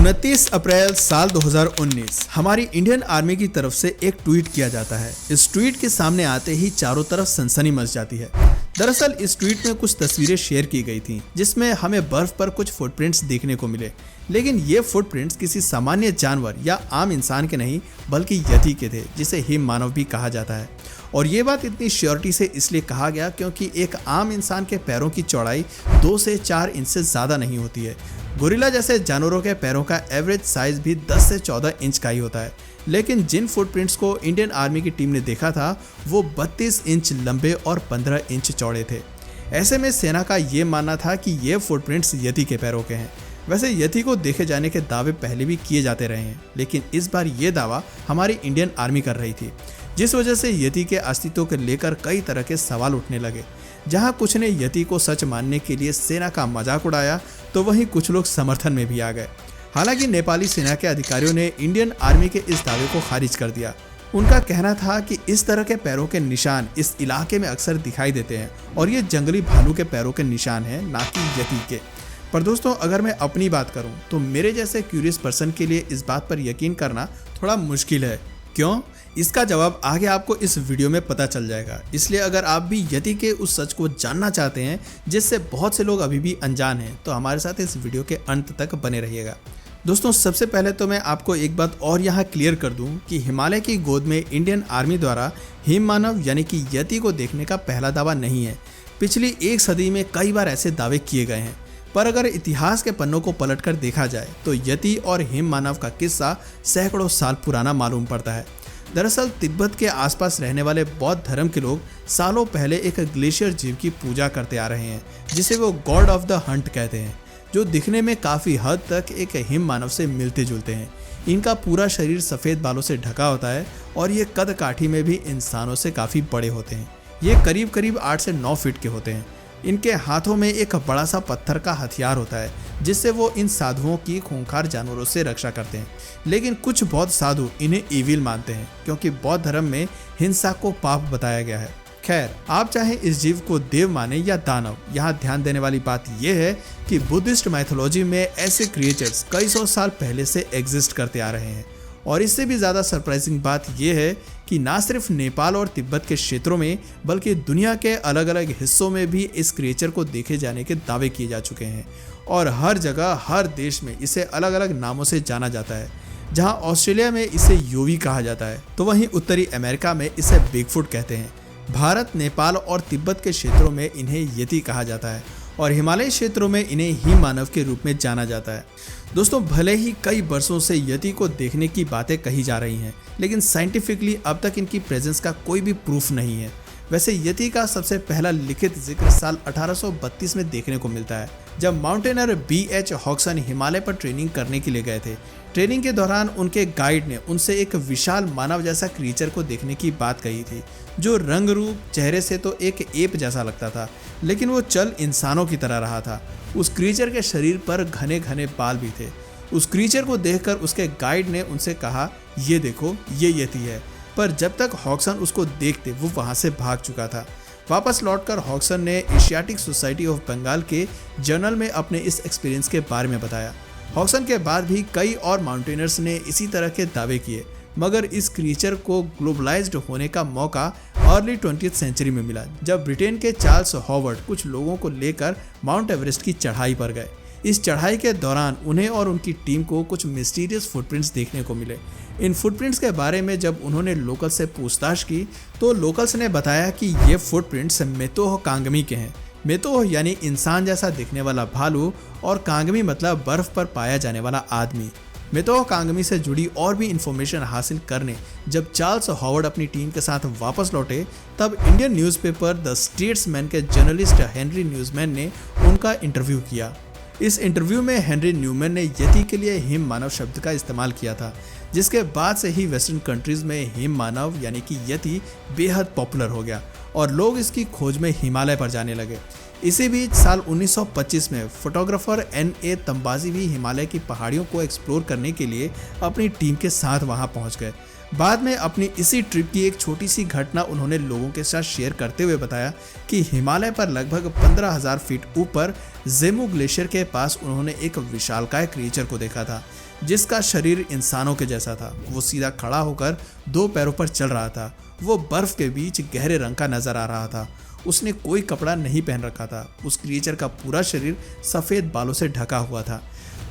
29 अप्रैल साल 2019 हमारी Indian army की तरफ से एक ट्वीट किया जाता है। इस ट्वीट के सामने आते ही चारों तरफ सनसनी मच जाती है। दरअसल इस ट्वीट में कुछ तस्वीरें शेयर की गई थीं, जिसमें हमें बर्फ पर कुछ फुटप्रिंट्स देखने को मिले। लेकिन ये फुटप्रिंट्स किसी सामान्य जानवर या आम इंसान के नहीं बल्कि यति के थे, जिसे हिम मानव भी कहा जाता है। और ये बात इतनी श्योरिटी से इसलिए कहा गया क्योंकि एक आम इंसान के पैरों की चौड़ाई 2 से 4 इंच से ज़्यादा नहीं होती है। गोरिल्ला जैसे जानवरों के पैरों का एवरेज साइज भी 10 से 14 इंच का ही होता है। लेकिन जिन फुटप्रिंट्स को इंडियन आर्मी की टीम ने देखा था वो 32 इंच लंबे और 15 इंच चौड़े थे। ऐसे में सेना का ये मानना था कि ये फुटप्रिंट्स यति के पैरों के हैं। वैसे यति को देखे जाने के दावे पहले भी किए जाते रहे हैं, लेकिन इस बार ये दावा हमारी इंडियन आर्मी कर रही थी, जिस वजह से यति के अस्तित्व को लेकर कई तरह के सवाल उठने लगे। जहां कुछ ने यति को सच मानने के लिए सेना का मजाक उड़ाया, तो वहीं कुछ लोग समर्थन में भी आ गए। हालांकि नेपाली सेना के अधिकारियों ने इंडियन आर्मी के इस दावे को खारिज कर दिया। उनका कहना था कि इस तरह के पैरों के निशान इस इलाके में अक्सर दिखाई देते हैं और ये जंगली भालू के पैरों के निशान हैं, ना कि यति के। पर दोस्तों, अगर मैं अपनी बात करूं तो मेरे जैसे क्यूरियस पर्सन के लिए इस बात पर यकीन करना थोड़ा मुश्किल है। क्यों? इसका जवाब आगे आपको इस वीडियो में पता चल जाएगा। इसलिए अगर आप भी यति के उस सच को जानना चाहते हैं जिससे बहुत से लोग अभी भी अनजान हैं, तो हमारे साथ इस वीडियो के अंत तक बने रहिएगा। दोस्तों, सबसे पहले तो मैं आपको एक बात और यहाँ क्लियर कर दूं कि हिमालय की गोद में इंडियन आर्मी द्वारा हिम मानव यानी कि यति को देखने का पहला दावा नहीं है। पिछली 1 सदी में कई बार ऐसे दावे किए गए हैं, पर अगर इतिहास के पन्नों को पलटकर देखा जाए तो यति और हिम मानव का किस्सा सैकड़ों साल पुराना मालूम पड़ता है। दरअसल तिब्बत के आसपास रहने वाले बौद्ध धर्म के लोग सालों पहले एक ग्लेशियर जीव की पूजा करते आ रहे हैं, जिसे वो गॉड ऑफ द हंट कहते हैं, जो दिखने में काफ़ी हद तक एक हिम मानव से मिलते जुलते हैं। इनका पूरा शरीर सफ़ेद बालों से ढका होता है और ये कद काठी में भी इंसानों से काफ़ी बड़े होते हैं। ये करीब करीब 8 से 9 फीट के होते हैं। इनके हाथों में एक बड़ा सा पत्थर का हथियार होता है, जिससे वो इन साधुओं की खूंखार जानवरों से रक्षा करते हैं। लेकिन कुछ बौद्ध साधु इन्हें इविल मानते हैं, क्योंकि बौद्ध धर्म में हिंसा को पाप बताया गया है। खैर, आप चाहे इस जीव को देव माने या दानव, यहाँ ध्यान देने वाली बात यह है कि बुद्धिस्ट माइथोलॉजी में ऐसे क्रिएचर्स कई 100 साल पहले से एग्जिस्ट करते आ रहे हैं। और इससे भी ज़्यादा सरप्राइजिंग बात यह है कि ना सिर्फ नेपाल और तिब्बत के क्षेत्रों में बल्कि दुनिया के अलग अलग हिस्सों में भी इस क्रिएचर को देखे जाने के दावे किए जा चुके हैं। और हर जगह हर देश में इसे अलग अलग नामों से जाना जाता है। जहां ऑस्ट्रेलिया में इसे योवी कहा जाता है, तो वहीं उत्तरी अमेरिका में इसे बिगफुट कहते हैं। भारत, नेपाल और तिब्बत के क्षेत्रों में इन्हें यति कहा जाता है और हिमालय क्षेत्रों में इन्हें हिम मानव के रूप में जाना जाता है। दोस्तों, भले ही कई वर्षों से यति को देखने की बातें कही जा रही हैं, लेकिन साइंटिफिकली अब तक इनकी प्रेजेंस का कोई भी प्रूफ नहीं है। वैसे यति का सबसे पहला लिखित जिक्र साल 1832 में देखने को मिलता है, जब माउंटेनर BH हॉक्सन हिमालय पर ट्रेनिंग करने के लिए गए थे। ट्रेनिंग के दौरान उनके गाइड ने उनसे एक विशाल मानव जैसा क्रीचर को देखने की बात कही थी, जो रंग रूप चेहरे से तो एक एप जैसा लगता था, लेकिन वो चल इंसानों की तरह रहा था। उस क्रीचर के शरीर पर घने घने बाल भी थे। उस क्रीचर को देखकर उसके गाइड ने उनसे कहा, ये देखो, ये यति है। पर जब तक हॉक्सन उसको देखते वो वहाँ से भाग चुका था। वापस लौटकर हॉक्सन ने एशियाटिक सोसाइटी ऑफ बंगाल के जर्नल में अपने इस एक्सपीरियंस के बारे में बताया। हॉक्सन के बाद भी कई और माउंटेनर्स ने इसी तरह के दावे किए, मगर इस क्रीचर को ग्लोबलाइज्ड होने का मौका अर्ली 20वीं सेंचुरी में मिला, जब ब्रिटेन के चार्ल्स हॉवर्ड कुछ लोगों को लेकर माउंट एवरेस्ट की चढ़ाई पर गए। इस चढ़ाई के दौरान उन्हें और उनकी टीम को कुछ मिस्टीरियस फुटप्रिंट्स देखने को मिले। इन फुटप्रिंट्स के बारे में जब उन्होंने लोकल से पूछताछ की, तो लोकल्स ने बताया कि ये फुटप्रिंट्स मेतोह कांगमी के हैं। मेतोह यानी इंसान जैसा दिखने वाला भालू और कांगमी मतलब बर्फ पर पाया जाने वाला आदमी। मेतोह कांगमी से जुड़ी और भी इंफॉर्मेशन हासिल करने जब चार्ल्स हॉवर्ड अपनी टीम के साथ वापस लौटे, तब इंडियन न्यूज़पेपर द स्टेट्समैन के जर्नलिस्ट हेनरी न्यूज़मैन ने उनका इंटरव्यू किया। इस इंटरव्यू में हेनरी न्यूमैन ने यति के लिए हिम मानव शब्द का इस्तेमाल किया था, जिसके बाद से ही वेस्टर्न कंट्रीज में हिम मानव यानी कि यति बेहद पॉपुलर हो गया और लोग इसकी खोज में हिमालय पर जाने लगे। इसी बीच साल 1925 में फोटोग्राफर N.A. तंबाजी भी हिमालय की पहाड़ियों को एक्सप्लोर करने के लिए अपनी टीम के साथ वहां पहुंच गए। बाद में अपनी इसी ट्रिप की एक छोटी सी घटना उन्होंने लोगों के साथ शेयर करते हुए बताया कि हिमालय पर लगभग 15,000 फीट ऊपर जेमू ग्लेशियर के पास उन्होंने एक विशालकाय क्रिएचर को देखा था, जिसका शरीर इंसानों के जैसा था। वो सीधा खड़ा होकर 2 पैरों पर चल रहा था। वो बर्फ के बीच गहरे रंग का नजर आ रहा था। उसने कोई कपड़ा नहीं पहन रखा था। उस क्रिएचर का पूरा शरीर सफेद बालों से ढका हुआ था।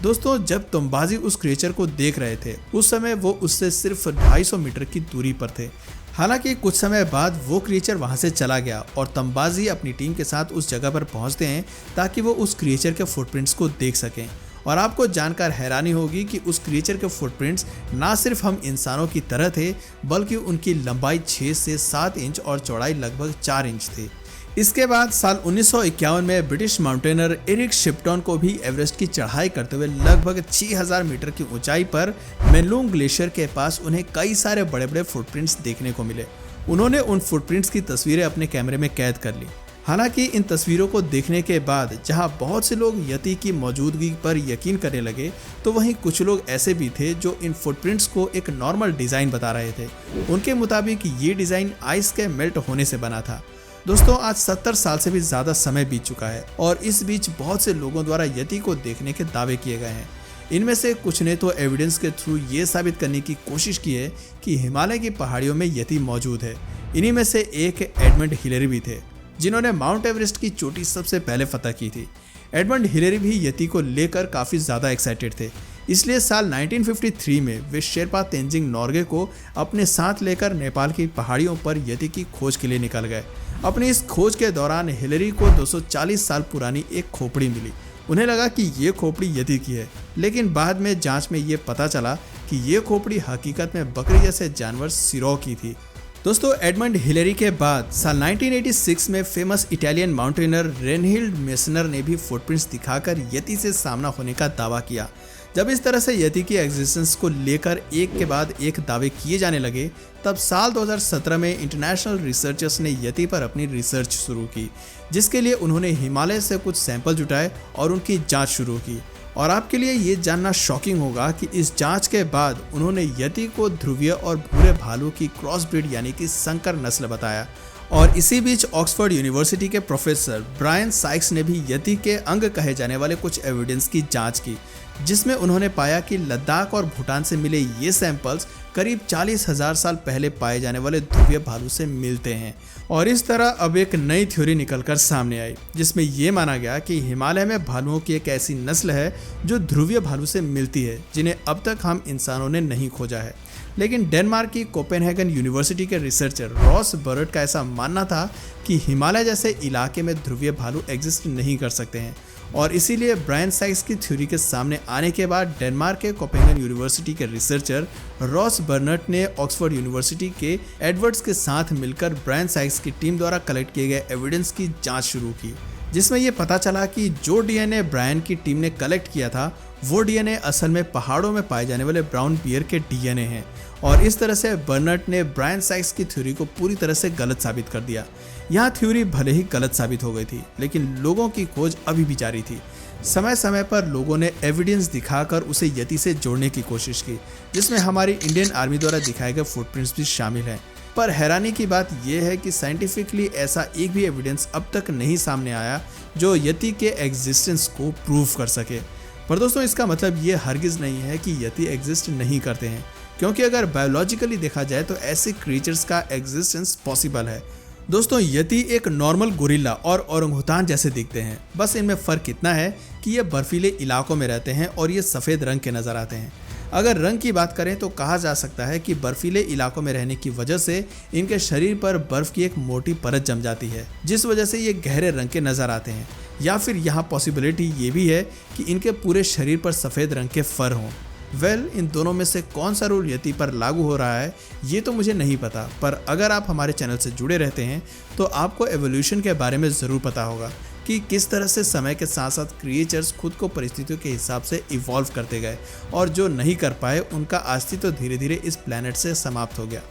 दोस्तों, जब तंबाजी उस क्रिएचर को देख रहे थे उस समय वो उससे सिर्फ 250 मीटर की दूरी पर थे। हालांकि कुछ समय बाद वो क्रिएचर वहां से चला गया और तंबाजी अपनी टीम के साथ उस जगह पर पहुंचते हैं ताकि वो उस क्रिएचर के फुटप्रिंट्स को देख सकें। और आपको जानकर हैरानी होगी कि उस क्रिएचर के फुटप्रिंट्स ना सिर्फ हम इंसानों की तरह थे, बल्कि उनकी लंबाई 6 से 7 इंच और चौड़ाई लगभग 4 इंच थी। इसके बाद साल 1951 में ब्रिटिश माउंटेनर एरिक शिप्टन को भी एवरेस्ट की चढ़ाई करते हुए लगभग 6000 मीटर की ऊंचाई पर मेनलूंग ग्लेशियर के पास उन्हें कई सारे बड़े बड़े फुटप्रिंट्स देखने को मिले। उन्होंने उन फुटप्रिंट्स की तस्वीरें अपने कैमरे में कैद कर ली। हालांकि इन तस्वीरों को देखने के बाद जहां बहुत से लोग यति की मौजूदगी पर यकीन करने लगे, तो वहीं कुछ लोग ऐसे भी थे जो इन फुटप्रिंट्स को एक नॉर्मल डिज़ाइन बता रहे थे। उनके मुताबिक ये डिज़ाइन आइस के मेल्ट होने से बना था। दोस्तों, आज 70 साल से भी ज़्यादा समय बीत चुका है और इस बीच बहुत से लोगों द्वारा यति को देखने के दावे किए गए हैं। इनमें से कुछ ने तो एविडेंस के थ्रू ये साबित करने की कोशिश की है कि हिमालय की पहाड़ियों में यति मौजूद है। इन्हीं में से एक एडमंड हिलेरी भी थे, जिन्होंने माउंट एवरेस्ट की चोटी सबसे पहले फतह की थी। एडमंड हिलेरी भी यति को लेकर काफ़ी ज़्यादा एक्साइटेड थे, इसलिए साल 1953 में वे शेरपा तेंजिंग नोर्गे को अपने साथ लेकर नेपाल की पहाड़ियों पर यति की खोज के लिए निकल गए। अपनी इस खोज के दौरान हिलेरी को 240 साल पुरानी एक खोपड़ी मिली। उन्हें लगा कि ये खोपड़ी यति की है, लेकिन बाद में जांच में ये पता चला कि ये खोपड़ी हकीकत में बकरी जैसे जानवर सिरोह की थी। दोस्तों, एडमंड हिलेरी के बाद साल 1986 में फेमस इटालियन माउंटेनर रेनहिल्ड मेसनर ने भी फुटप्रिंट्स दिखाकर यति से सामना होने का दावा किया। जब इस तरह से यति की एग्जिस्टेंस को लेकर एक के बाद एक दावे किए जाने लगे, तब साल 2017 में इंटरनेशनल रिसर्चर्स ने यति पर अपनी रिसर्च शुरू की, जिसके लिए उन्होंने हिमालय से कुछ सैंपल जुटाए और उनकी जांच शुरू की। और आपके लिए ये जानना शॉकिंग होगा कि इस जांच के बाद उन्होंने यति को ध्रुवीय और भूरे भालू की क्रॉस ब्रीड यानी कि संकर नस्ल बताया। और इसी बीच ऑक्सफोर्ड यूनिवर्सिटी के प्रोफेसर ब्रायन साइक्स ने भी यति के अंग कहे जाने वाले कुछ एविडेंस की जांच की, जिसमें उन्होंने पाया कि लद्दाख और भूटान से मिले ये सैंपल्स करीब 40,000 साल पहले पाए जाने वाले ध्रुवीय भालू से मिलते हैं। और इस तरह अब एक नई थ्योरी निकलकर सामने आई, जिसमें ये माना गया कि हिमालय में भालुओं की एक ऐसी नस्ल है जो ध्रुवीय भालू से मिलती है, जिन्हें अब तक हम इंसानों ने नहीं खोजा है। लेकिन डेनमार्क की कोपेनहेगन यूनिवर्सिटी के रिसर्चर रॉस बर्ट का ऐसा मानना था कि हिमालय जैसे इलाके में ध्रुवीय भालू एग्जिस्ट नहीं कर सकते हैं। और इसीलिए ब्रायन साइक्स की थ्योरी के सामने आने के बाद डेनमार्क के कोपेनहेगन यूनिवर्सिटी के रिसर्चर रॉस बर्नट ने ऑक्सफोर्ड यूनिवर्सिटी के एडवर्ड्स के साथ मिलकर ब्रायन साइक्स की टीम द्वारा कलेक्ट किए गए एविडेंस की जांच शुरू की, जिसमें यह पता चला कि जो डीएनए ब्रायन की टीम ने कलेक्ट किया था वो डीएनए असल में पहाड़ों में पाए जाने वाले ब्राउन बियर के डीएनए हैं। और इस तरह से बर्नट ने ब्रायन साइक्स की थ्योरी को पूरी तरह से गलत साबित कर दिया। यह थ्योरी भले ही गलत साबित हो गई थी, लेकिन लोगों की खोज अभी भी जारी थी। समय समय पर लोगों ने एविडेंस दिखाकर उसे यति से जोड़ने की कोशिश की, जिसमें हमारी इंडियन आर्मी द्वारा दिखाए गए फुटप्रिंट्स भी शामिल हैं। पर हैरानी की बात यह है कि साइंटिफिकली ऐसा एक भी एविडेंस अब तक नहीं सामने आया जो यति के एग्जिस्टेंस को प्रूव कर सके। पर दोस्तों, इसका मतलब ये हरगिज नहीं है कि यति एग्जिस्ट नहीं करते हैं, क्योंकि अगर बायोलॉजिकली देखा जाए तो ऐसे क्रिएचर्स का एग्जिस्टेंस पॉसिबल है। दोस्तों, यति एक नॉर्मल गोरिल्ला और ओरंगुटान जैसे दिखते हैं, बस इनमें फ़र्क इतना है कि ये बर्फीले इलाकों में रहते हैं और ये सफ़ेद रंग के नज़र आते हैं। अगर रंग की बात करें तो कहा जा सकता है कि बर्फीले इलाकों में रहने की वजह से इनके शरीर पर बर्फ़ की एक मोटी परत जम जाती है, जिस वजह से ये गहरे रंग के नज़र आते हैं। या फिर यहाँ पॉसिबिलिटी ये भी है कि इनके पूरे शरीर पर सफ़ेद रंग के फर हों। इन दोनों में से कौन सा रूल यति पर लागू हो रहा है ये तो मुझे नहीं पता, पर अगर आप हमारे चैनल से जुड़े रहते हैं तो आपको एवोल्यूशन के बारे में ज़रूर पता होगा, कि किस तरह से समय के साथ साथ क्रिएचर्स खुद को परिस्थितियों के हिसाब से इवॉल्व करते गए और जो नहीं कर पाए उनका अस्तित्व धीरे धीरे इस प्लैनेट से समाप्त हो गया।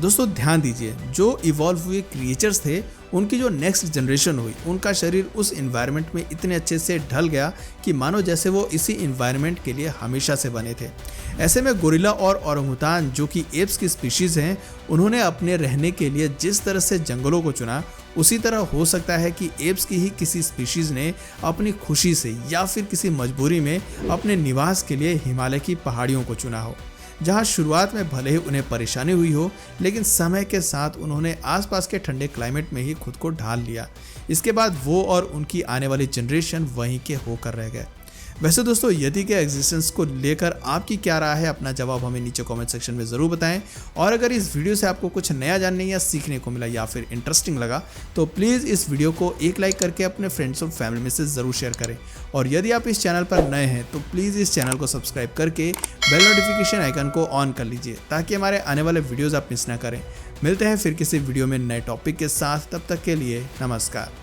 दोस्तों ध्यान दीजिए, जो इवॉल्व हुए क्रिएचर्स थे उनकी जो नेक्स्ट जनरेशन हुई उनका शरीर उस इन्वायरमेंट में इतने अच्छे से ढल गया कि मानो जैसे वो इसी इन्वायरमेंट के लिए हमेशा से बने थे। ऐसे में गोरिल्ला और ओरंगुटान जो कि एप्स की स्पीशीज़ हैं, उन्होंने अपने रहने के लिए जिस तरह से जंगलों को चुना, उसी तरह हो सकता है कि एप्स की ही किसी स्पीशीज़ ने अपनी खुशी से या फिर किसी मजबूरी में अपने निवास के लिए हिमालय की पहाड़ियों को चुना हो, जहां शुरुआत में भले ही उन्हें परेशानी हुई हो, लेकिन समय के साथ उन्होंने आसपास के ठंडे क्लाइमेट में ही खुद को ढाल लिया। इसके बाद वो और उनकी आने वाली जनरेशन वहीं के होकर रह गए। वैसे दोस्तों, यदि के एग्जिस्टेंस को लेकर आपकी क्या राय है, अपना जवाब हमें नीचे कमेंट सेक्शन में ज़रूर बताएं। और अगर इस वीडियो से आपको कुछ नया जानने या सीखने को मिला या फिर इंटरेस्टिंग लगा तो प्लीज़ इस वीडियो को एक लाइक करके अपने फ्रेंड्स और फैमिली में से ज़रूर शेयर करें। और यदि आप इस चैनल पर नए हैं तो प्लीज़ इस चैनल को सब्सक्राइब करके बेल नोटिफिकेशन आइकन को ऑन कर लीजिए ताकि हमारे आने वाले वीडियोज़ आप मिस ना करें। मिलते हैं फिर किसी वीडियो में नए टॉपिक के साथ, तब तक के लिए नमस्कार।